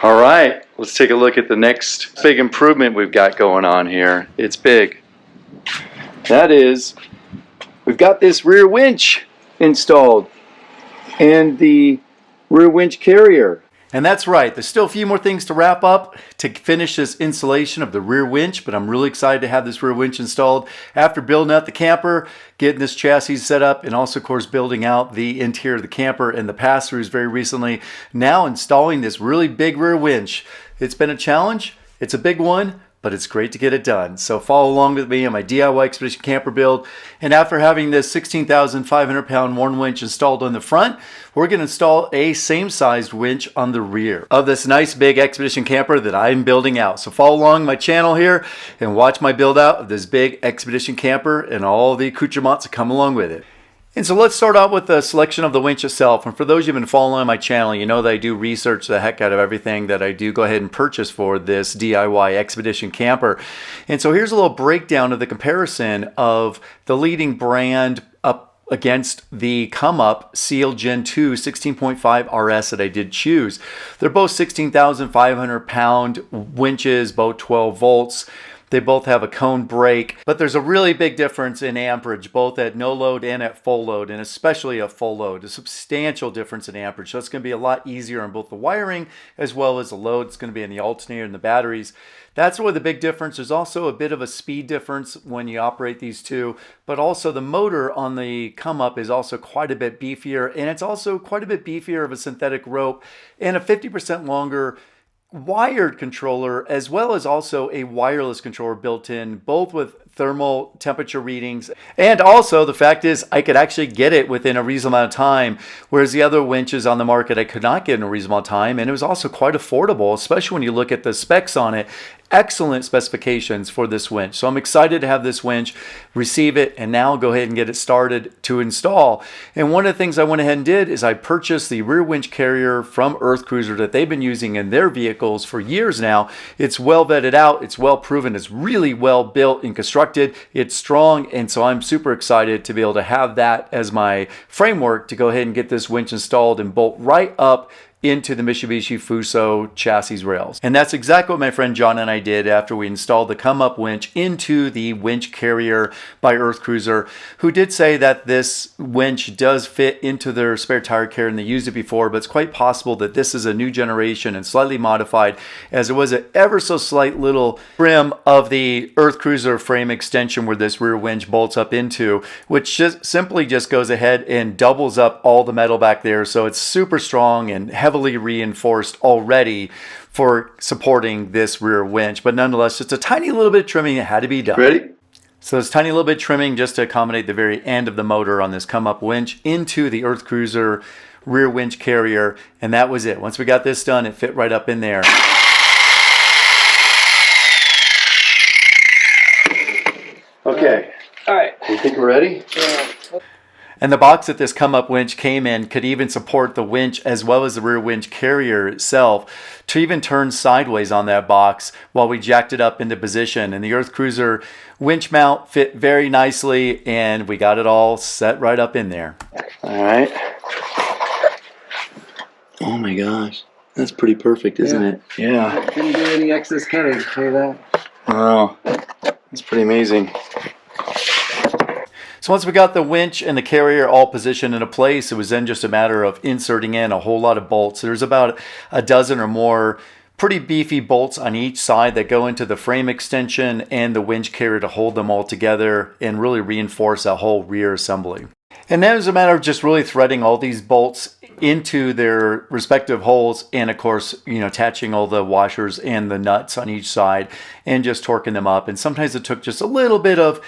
All right, let's take a look at the next big improvement we've got going on here. It's big. That is, we've got this rear winch installed and the rear winch carrier. And that's right, there's still a few more things to wrap up to finish this installation of the rear winch, but I'm really excited to have this rear winch installed after building out the camper, getting this chassis set up, and also of course building out the interior of the camper and the pass-throughs very recently. Now installing this really big rear winch. It's been a challenge, it's a big one, but it's great to get it done. So follow along with me on my DIY Expedition camper build. And after having this 16,500 pound Warn winch installed on the front, we're gonna install a same sized winch on the rear of this nice big Expedition camper that I'm building out. So follow along my channel here and watch my build out of this big Expedition camper and all the accoutrements that come along with it. And so let's start out with the selection of the winch itself. And for those who've been following my channel, you know that I do research the heck out of everything that I do go ahead and purchase for this DIY Expedition camper. And so here's a little breakdown of the comparison of the leading brand up against the ComeUp Seal Gen2 16.5 RS that I did choose. They're both 16,500 pound winches, both 12 volts. They both have a cone brake, but there's a really big difference in amperage, both at no load and at full load, and especially at full load. A substantial difference in amperage. So it's going to be a lot easier on both the wiring as well as the load. It's going to be in the alternator and the batteries. That's really the big difference. There's also a bit of a speed difference when you operate these two, but also the motor on the ComeUp is also quite a bit beefier, and it's also quite a bit beefier of a synthetic rope and a 50% longer wired controller, as well as also a wireless controller built in, both with thermal temperature readings. And also the fact is I could actually get it within a reasonable amount of time, whereas the other winches on the market I could not get in a reasonable amount of time. And it was also quite affordable, especially when you look at the specs on it. Excellent specifications for this winch. So I'm excited to have this winch, receive it, and now go ahead and get it started to install. And one of the things I went ahead and did is I purchased the rear winch carrier from EarthCruiser that they've been using in their vehicles for years now. It's well vetted out, it's well proven, it's really well built and constructed, it's strong, and so I'm super excited to be able to have that as my framework to go ahead and get this winch installed and bolt right up into the Mitsubishi Fuso chassis rails. And that's exactly what my friend John and I did after we installed the ComeUp winch into the winch carrier by EarthCruiser, who did say that this winch does fit into their spare tire carrier and they used it before, but it's quite possible that this is a new generation and slightly modified, as it was an ever so slight little trim of the EarthCruiser frame extension where this rear winch bolts up into, which just simply goes ahead and doubles up all the metal back there. So it's super strong and heavily reinforced already for supporting this rear winch, but nonetheless just a tiny little bit of trimming that had to be done. Ready? So this tiny little bit of trimming just to accommodate the very end of the motor on this ComeUp winch into the EarthCruiser rear winch carrier, and that was it. Once we got this done, it fit right up in there. Okay. All right. You think we're ready? Yeah. And the box that this ComeUp winch came in could even support the winch as well as the rear winch carrier itself to even turn sideways on that box while we jacked it up into position. And the EarthCruiser winch mount fit very nicely, and we got it all set right up in there. All right. Oh my gosh. That's pretty perfect, isn't it? Yeah. Didn't do any excess cutting, say that. Wow. That's pretty amazing. So once we got the winch and the carrier all positioned into place, it was then just a matter of inserting in a whole lot of bolts. There's about a dozen or more pretty beefy bolts on each side that go into the frame extension and the winch carrier to hold them all together and really reinforce that whole rear assembly. And then it was a matter of just really threading all these bolts into their respective holes, and of course, attaching all the washers and the nuts on each side and just torquing them up. And sometimes it took just a little bit of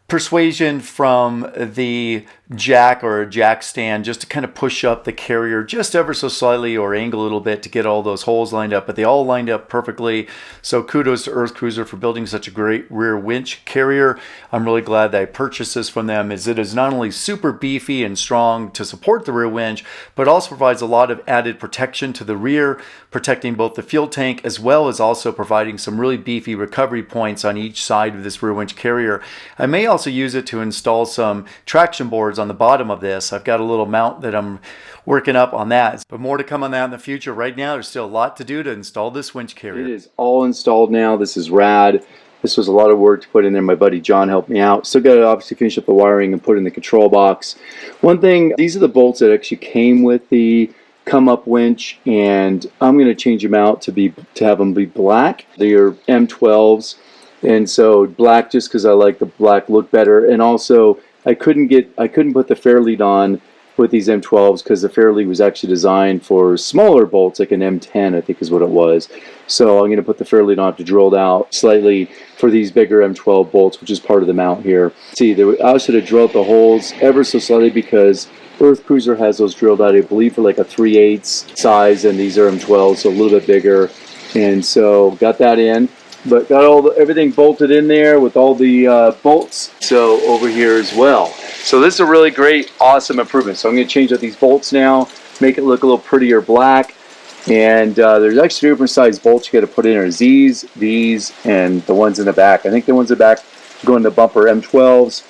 persuasion from the jack or a jack stand just to kind of push up the carrier just ever so slightly or angle a little bit to get all those holes lined up, but they all lined up perfectly. So kudos to EarthCruiser for building such a great rear winch carrier. I'm really glad that I purchased this from them, as it is not only super beefy and strong to support the rear winch, but also provides a lot of added protection to the rear, protecting both the fuel tank as well as also providing some really beefy recovery points on each side of this rear winch carrier. I may also use it to install some traction boards on the bottom of this. I've got a little mount that I'm working up on that, but more to come on that in the future. Right now, there's still a lot to do to install this winch carrier. It is all installed now. This is rad. This was a lot of work to put in there. My buddy John helped me out. Still got to obviously finish up the wiring and put in the control box. One thing, these are the bolts that actually came with the ComeUp winch, and I'm going to change them out to have them be black. They are M12s, and so black just because I like the black look better. And also, I couldn't put the fairlead on with these M12s because the fairlead was actually designed for smaller bolts, like an M10, I think is what it was. So I'm going to put the fairlead on to drill it out slightly for these bigger M12 bolts, which is part of the mount here. See, I also had to drill out the holes ever so slightly because EarthCruiser has those drilled out, I believe, for like a 3/8 size, and these are M12, so a little bit bigger. And so got that in, but got everything bolted in there with all the bolts. So over here as well. So this is a really great, awesome improvement. So I'm going to change out these bolts now, make it look a little prettier black. And there's actually different size bolts you got to put in. There's these, and the ones in the back. I think the ones in the back go in the bumper M12s.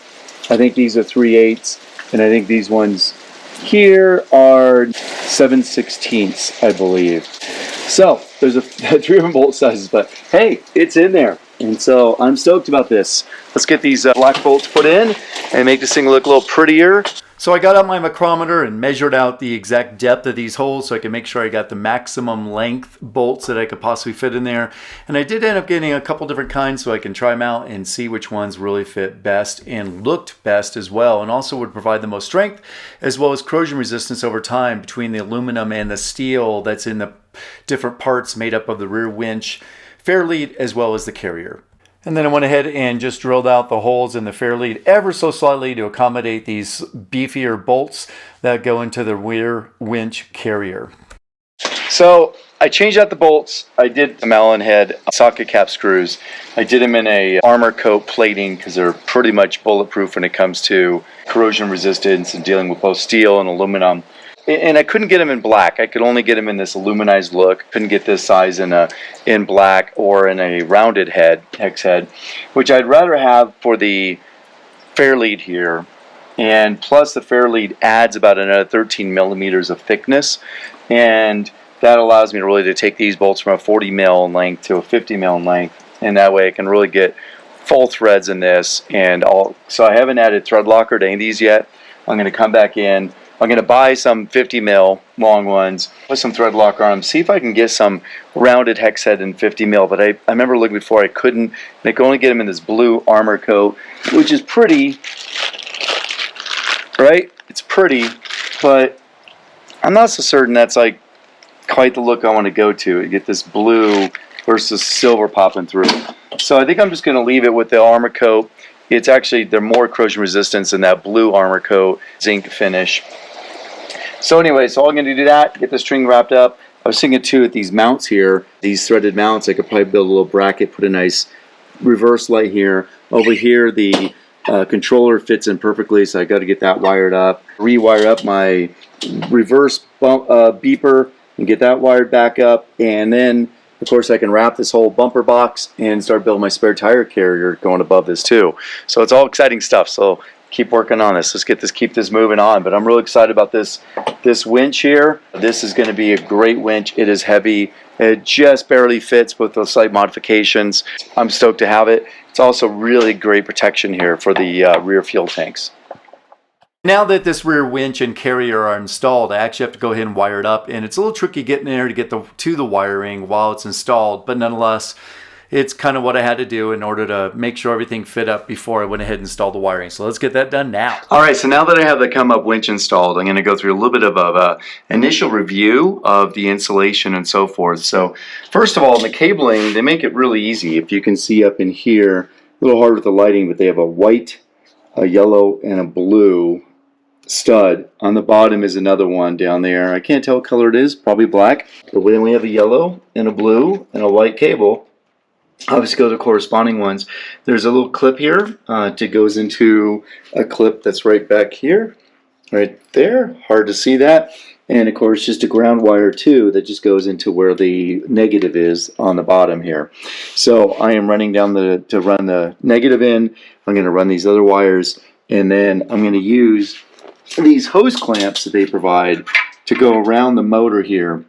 I think these are 3/8, and I think these ones here are 7/16, I believe. So there's three different bolt sizes, but hey, it's in there. And so I'm stoked about this. Let's get these black bolts put in and make this thing look a little prettier. So I got out my micrometer and measured out the exact depth of these holes so I can make sure I got the maximum length bolts that I could possibly fit in there. And I did end up getting a couple different kinds so I can try them out and see which ones really fit best and looked best as well, and also would provide the most strength as well as corrosion resistance over time between the aluminum and the steel that's in the different parts made up of the rear winch, fairlead, as well as the carrier. And then I went ahead and just drilled out the holes in the fairlead ever so slightly to accommodate these beefier bolts that go into the rear winch carrier. So I changed out the bolts. I did the Allen head socket cap screws. I did them in a armor coat plating because they're pretty much bulletproof when it comes to corrosion resistance and dealing with both steel and aluminum. And I couldn't get them in black. I could only get them in this aluminized look. Couldn't get this size in black or in a rounded hex head, which I'd rather have for the fairlead here. And plus the fairlead adds about another 13 millimeters of thickness, and that allows me to really take these bolts from a 40 mil in length to a 50 mil in length, and that way I can really get full threads in this. And so I haven't added thread locker to any of these yet. I'm going to come back in. I'm going to buy some 50 mil long ones, put some thread locker on them, see if I can get some rounded hex head in 50 mil. But I remember looking before, I couldn't. And I could only get them in this blue armor coat, which is pretty, right? It's pretty, but I'm not so certain that's like quite the look I want to go to. You get this blue versus silver popping through. So I think I'm just going to leave it with the armor coat. It's actually, they're more corrosion resistant than that blue armor coat zinc finish. So anyway, so I'm going to do that, get the string wrapped up. I was thinking too, at these mounts here, these threaded mounts, I could probably build a little bracket, put a nice reverse light here. Over here, the controller fits in perfectly, so I got to get that wired up. Rewire up my reverse beeper and get that wired back up. And then, of course, I can wrap this whole bumper box and start building my spare tire carrier going above this too. So it's all exciting stuff. So keep working on this. Let's keep this moving on. But I'm really excited about this winch here. This is going to be a great winch. It is heavy. It just barely fits with those slight modifications. I'm stoked to have it. It's also really great protection here for the rear fuel tanks. Now that this rear winch and carrier are installed, I actually have to go ahead and wire it up, and it's a little tricky getting there to get to the wiring while it's installed, but nonetheless, it's kind of what I had to do in order to make sure everything fit up before I went ahead and installed the wiring. So let's get that done now. All right, so now that I have the ComeUp winch installed, I'm going to go through a little bit of an initial review of the installation and so forth. So first of all, the cabling, they make it really easy. If you can see up in here, a little hard with the lighting, but they have a white, a yellow, and a blue stud. On the bottom is another one down there. I can't tell what color it is, probably black. But then we have a yellow and a blue and a white cable. Obviously go to corresponding ones. There's a little clip here. It goes into a clip that's right back here, right there. Hard to see that. And of course just a ground wire too that just goes into where the negative is on the bottom here. So I am running down to run the negative in. I'm going to run these other wires, and then I'm going to use these hose clamps that they provide to go around the motor here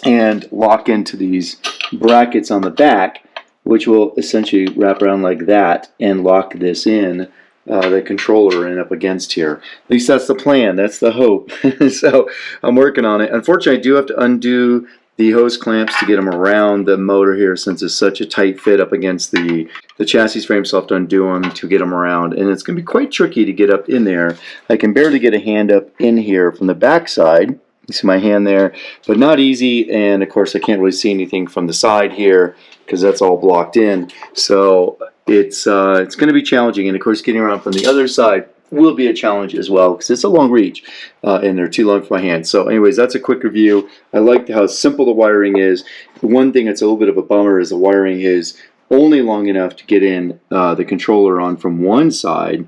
and lock into these brackets on the back, which will essentially wrap around like that and lock this in, the controller in up against here. At least that's the plan, that's the hope. So I'm working on it. Unfortunately, I do have to undo the hose clamps to get them around the motor here, since it's such a tight fit up against the chassis frame, so I have to undo them to get them around, and it's going to be quite tricky to get up in there. I can barely get a hand up in here from the back side. You see my hand there, but not easy, and of course I can't really see anything from the side here because that's all blocked in. So it's going to be challenging, and of course getting around from the other side will be a challenge as well because it's a long reach and they're too long for my hand. So anyways, that's a quick review. I like how simple the wiring is. The one thing that's a little bit of a bummer is the wiring is only long enough to get in the controller on from one side,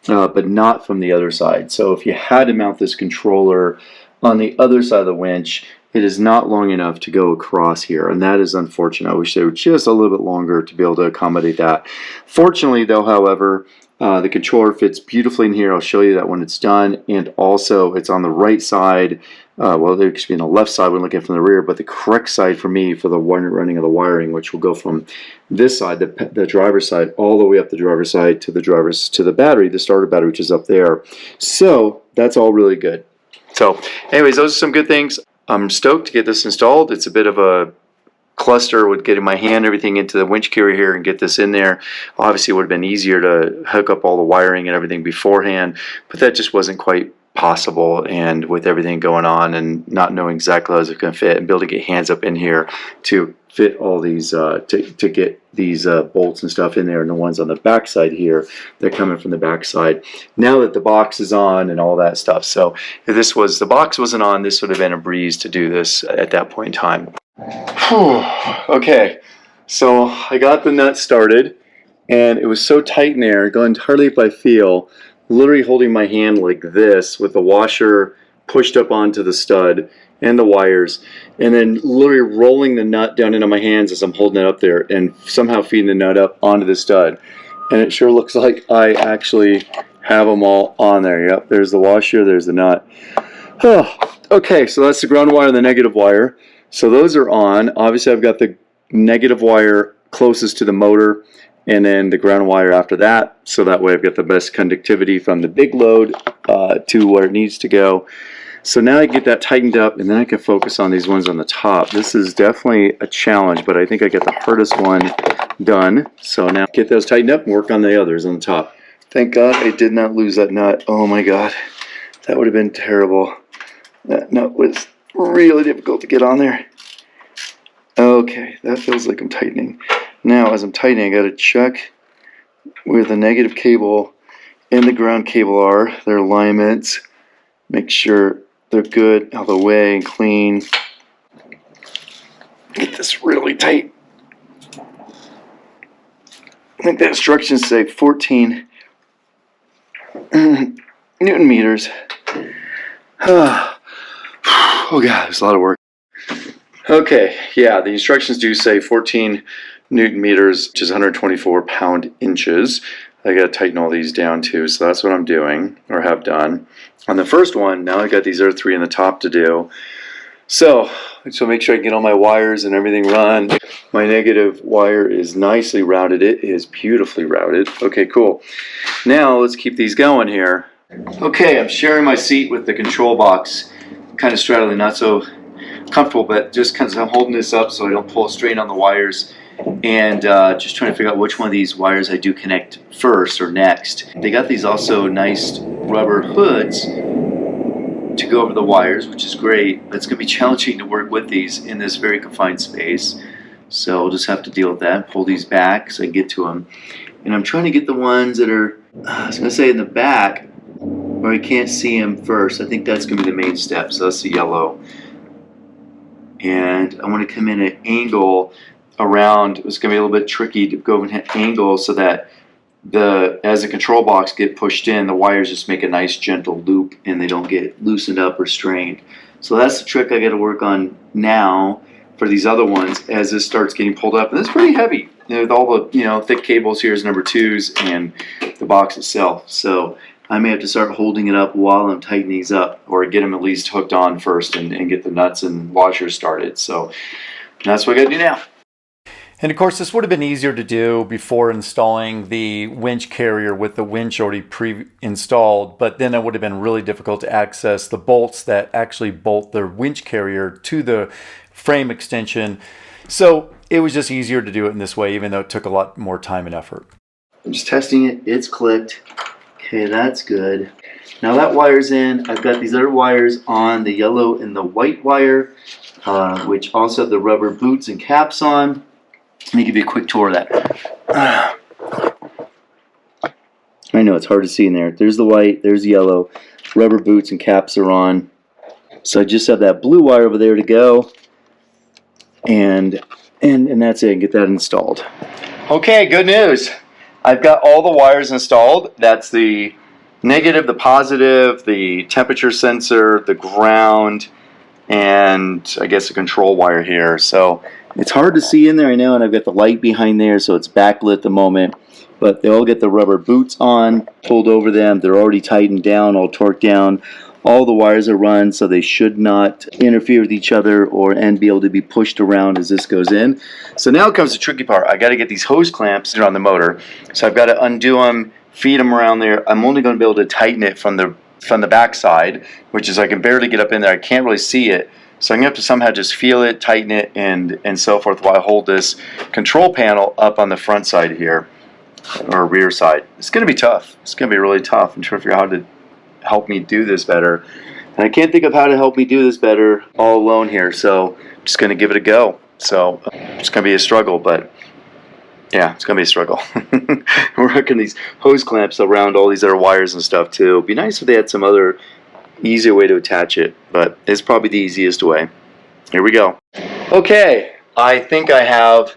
but not from the other side. So if you had to mount this controller on the other side of the winch, it is not long enough to go across here, and that is unfortunate. I wish they were just a little bit longer to be able to accommodate that. Fortunately though, however, the controller fits beautifully in here. I'll show you that when it's done, and also it's on the right side. Well, there should be on the left side when looking from the rear, but the correct side for me for the running of the wiring, which will go from this side, the driver's side, all the way up the driver's side to the battery, the starter battery, which is up there. So that's all really good. So anyways, those are some good things. I'm stoked to get this installed. It's a bit of a cluster with getting my hand everything into the winch carrier here and get this in there. Obviously it would have been easier to hook up all the wiring and everything beforehand, but that just wasn't quite possible, and with everything going on and not knowing exactly how it's going to fit and be able to get hands up in here to fit all these to get these bolts and stuff in there, and the ones on the back side here, they're coming from the back side now that the box is on and all that stuff. So if the box wasn't on, this would have been a breeze to do this at that point in time. Okay, so I got the nut started and it was so tight in there, going hardly if I feel, literally holding my hand like this with the washer pushed up onto the stud and the wires, and then literally rolling the nut down into my hands as I'm holding it up there and somehow feeding the nut up onto the stud. And it sure looks like I actually have them all on there. Yep, there's the washer, there's the nut. Okay, so that's the ground wire and the negative wire. So those are on. Obviously I've got the negative wire closest to the motor and then the ground wire after that, so that way I've got the best conductivity from the big load to where it needs to go. So now I get that tightened up, and then I can focus on these ones on the top. This is definitely a challenge, but I think I got the hardest one done. So now get those tightened up and work on the others on the top. Thank God I did not lose that nut. Oh my God, that would have been terrible. That nut was really difficult to get on there. Okay, that feels like I'm tightening. Now as I'm tightening, I got to check where the negative cable and the ground cable are, their alignments, make sure they're good out of the way and clean. Get this really tight. I think the instructions say 14 Newton meters. Oh God, there's a lot of work. Okay, yeah, the instructions do say 14 Newton meters, which is 124 pound-inches. I got to tighten all these down too, so that's what I'm doing, or have done. On the first one, now I got these other three in the top to do. So make sure I get all my wires and everything run. My negative wire is nicely routed. It is beautifully routed. Okay, cool. Now let's keep these going here. Okay, I'm sharing my seat with the control box. Kind of straddling, not so comfortable, but just kind of I'm holding this up so I don't pull a strain on the wires, and just trying to figure out which one of these wires I do connect first or next. They got these also nice rubber hoods to go over the wires, which is great, but it's going to be challenging to work with these in this very confined space. So we'll just have to deal with that, pull these back so I can get to them. And I'm trying to get the ones that are, I was going to say in the back, where I can't see them first. I think that's going to be the main step, so that's the yellow. And I want to come in at an angle around. It's going to be a little bit tricky to go in an angle so that as the control box get pushed in, the wires just make a nice gentle loop and they don't get loosened up or strained. So that's the trick I got to work on now for these other ones as this starts getting pulled up. And it's pretty heavy, with all the thick cables here is number 2s and the box itself. So I may have to start holding it up while I'm tightening these up, or get them at least hooked on first and get the nuts and washers started. So that's what I gotta do now. And of course, this would have been easier to do before installing the winch carrier with the winch already pre-installed, but then it would have been really difficult to access the bolts that actually bolt the winch carrier to the frame extension. So it was just easier to do it in this way, even though it took a lot more time and effort. I'm just testing it. It's clicked. Okay, that's good. Now that wire's in. I've got these other wires on, the yellow and the white wire, which also have the rubber boots and caps on. Let me give you a quick tour of that. I know it's hard to see in there. There's the white, there's the yellow. Rubber boots and caps are on. So I just have that blue wire over there to go. And that's it. Get that installed. Okay, good news. I've got all the wires installed. That's the negative, the positive, the temperature sensor, the ground, and I guess a control wire here. So it's hard to see in there, I know, and I've got the light behind there, so it's backlit at the moment. But they all get the rubber boots on, pulled over them. They're already tightened down, all torqued down. All the wires are run, so they should not interfere with each other and be able to be pushed around as this goes in. So now comes the tricky part. I got to get these hose clamps on the motor. So I've got to undo them, feed them around there. I'm only going to be able to tighten it from the back side, which is I can barely get up in there. I can't really see it. So I'm going to have to somehow just feel it, tighten it, and so forth while I hold this control panel up on the front side here, or rear side. It's going to be tough. It's going to be really tough. I'm trying to figure out how to help me do this better. And I can't think of how to help me do this better all alone here. So I'm just going to give it a go. So it's going to be a struggle, but yeah, it's going to be a struggle. We're hooking these hose clamps around all these other wires and stuff too. It'd be nice if they had some other easier way to attach it, but it's probably the easiest way. Here we go. Okay, I think I have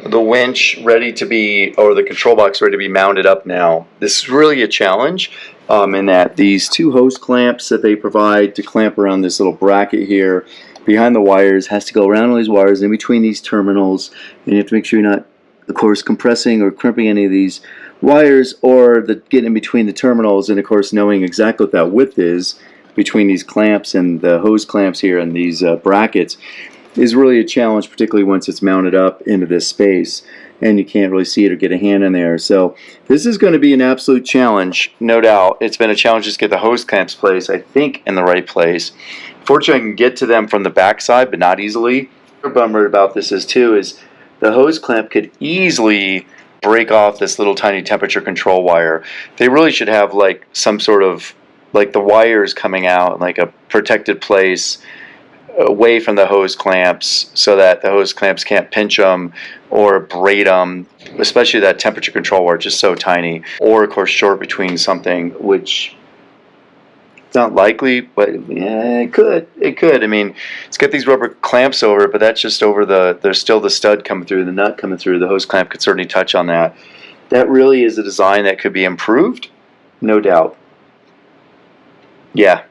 the winch ready to be, or the control box ready to be mounted up now. This is really a challenge in that these two hose clamps that they provide to clamp around this little bracket here behind the wires has to go around all these wires in between these terminals, and you have to make sure you're not, of course, compressing or crimping any of these wires, or getting in between the terminals, and of course knowing exactly what that width is between these clamps and the hose clamps here and these brackets is really a challenge, particularly once it's mounted up into this space and you can't really see it or get a hand in there. So this is going to be an absolute challenge, no doubt. It's been a challenge just to get the hose clamps placed, I think, in the right place. Fortunately, I can get to them from the back side, but not easily. The bummer about this is the hose clamp could easily break off this little tiny temperature control wire. They really should have like some sort of, like the wires coming out, like a protected place away from the hose clamps so that the hose clamps can't pinch them or braid them, especially that temperature control wire, just so tiny. Or of course short between something, which it's not likely, but yeah, it could. I mean, it's got these rubber clamps over it, but that's just over there's still the stud coming through, the nut coming through. The hose clamp could certainly touch on that. That really is a design that could be improved, no doubt. Yeah.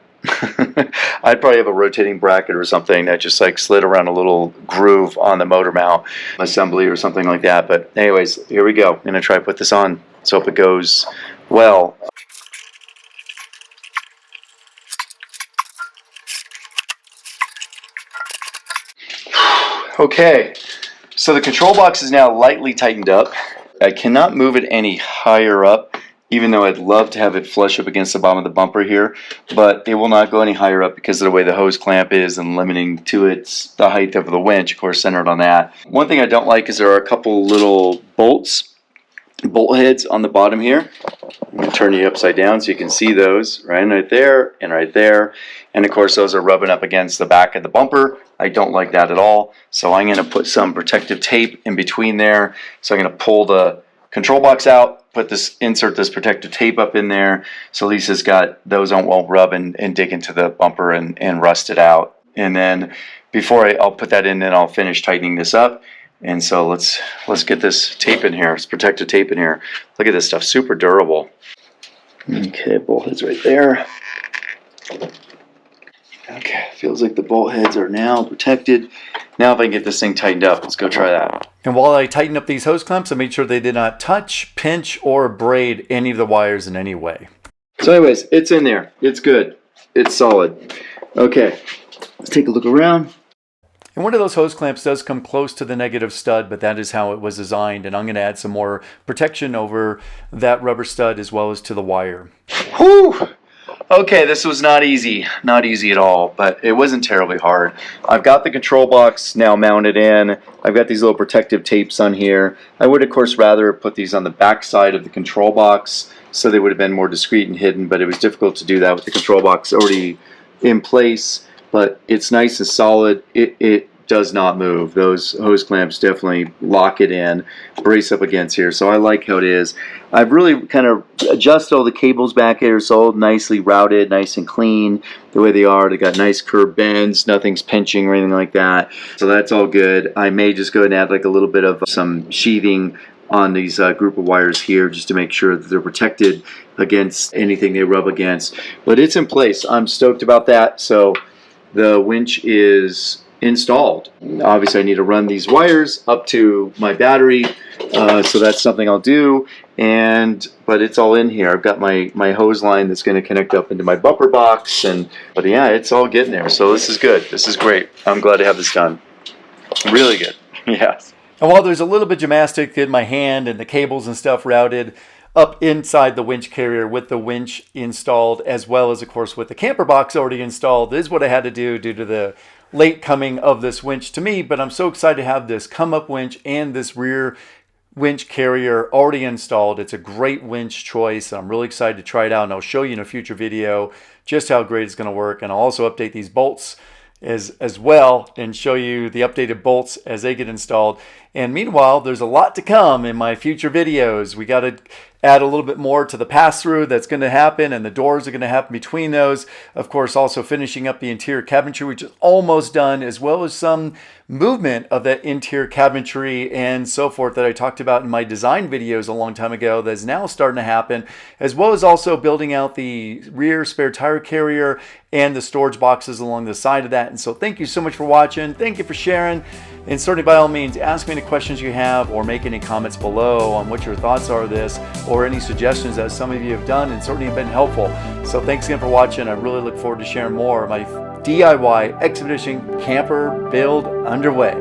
I'd probably have a rotating bracket or something that just like slid around a little groove on the motor mount assembly or something like that. But anyways, here we go. I'm going to try to put this on. Let's hope it goes well. Okay, so the control box is now lightly tightened up. I cannot move it any higher up, even though I'd love to have it flush up against the bottom of the bumper here, but it will not go any higher up because of the way the hose clamp is and limiting to the height of the winch, of course, centered on that. One thing I don't like is there are a couple little bolt heads on the bottom here. I'm going to turn you upside down so you can see those right there and right there. And of course those are rubbing up against the back of the bumper. I don't like that at all. So I'm going to put some protective tape in between there. So I'm going to pull the control box out, insert this protective tape up in there, so at least it's got, those won't rub and dig into the bumper and rust it out. And then before I'll put that in, then I'll finish tightening this up. And so let's get this tape in here, this protective tape in here. Look at this stuff, super durable. Okay, bolt heads right there. Okay, feels like the bolt heads are now protected. Now if I can get this thing tightened up, let's go try that. And while I tighten up these hose clamps, I made sure they did not touch, pinch, or braid any of the wires in any way. So anyways, it's in there. It's good. It's solid. Okay, let's take a look around. And one of those hose clamps does come close to the negative stud, but that is how it was designed. And I'm going to add some more protection over that rubber stud as well as to the wire. Whew! Okay, this was not easy. Not easy at all, but it wasn't terribly hard. I've got the control box now mounted in. I've got these little protective tapes on here. I would, of course, rather put these on the back side of the control box so they would have been more discreet and hidden, but it was difficult to do that with the control box already in place. But it's nice and solid. It does not move. Those hose clamps definitely lock it in, brace up against here. So I like how it is. I've really kind of adjusted all the cables back here, so all nicely routed, nice and clean the way they are. They got nice curved bends, nothing's pinching or anything like that. So that's all good. I may just go ahead and add like a little bit of some sheathing on these group of wires here just to make sure that they're protected against anything they rub against. But it's in place. I'm stoked about that. So the winch is installed. Obviously I need to run these wires up to my battery, so that's something I'll do. But it's all in here. I've got my hose line that's going to connect up into my bumper box, but yeah, it's all getting there. So this is good. This is great. I'm glad to have this done. Really good. Yes. And while there's a little bit of gymnastics in my hand and the cables and stuff routed up inside the winch carrier with the winch installed, as well as of course with the camper box already installed, this is what I had to do due to the late coming of this winch to me. But I'm so excited to have this ComeUp winch and this rear winch carrier already installed. It's a great winch choice. I'm really excited to try it out, and I'll show you in a future video just how great it's going to work. And I'll also update these bolts as well and show you the updated bolts as they get installed. And meanwhile, there's a lot to come in my future videos. We got to add a little bit more to the pass-through that's going to happen, and the doors are going to happen between those. Of course, also finishing up the interior cabinetry, which is almost done, as well as some movement of that interior cabinetry and so forth that I talked about in my design videos a long time ago that's now starting to happen, as well as also building out the rear spare tire carrier and the storage boxes along the side of that. And so thank you so much for watching. Thank you for sharing. And certainly by all means, ask me any questions you have or make any comments below on what your thoughts are of this or any suggestions that some of you have done and certainly have been helpful. So thanks again for watching. I really look forward to sharing more of my DIY expedition camper build underway.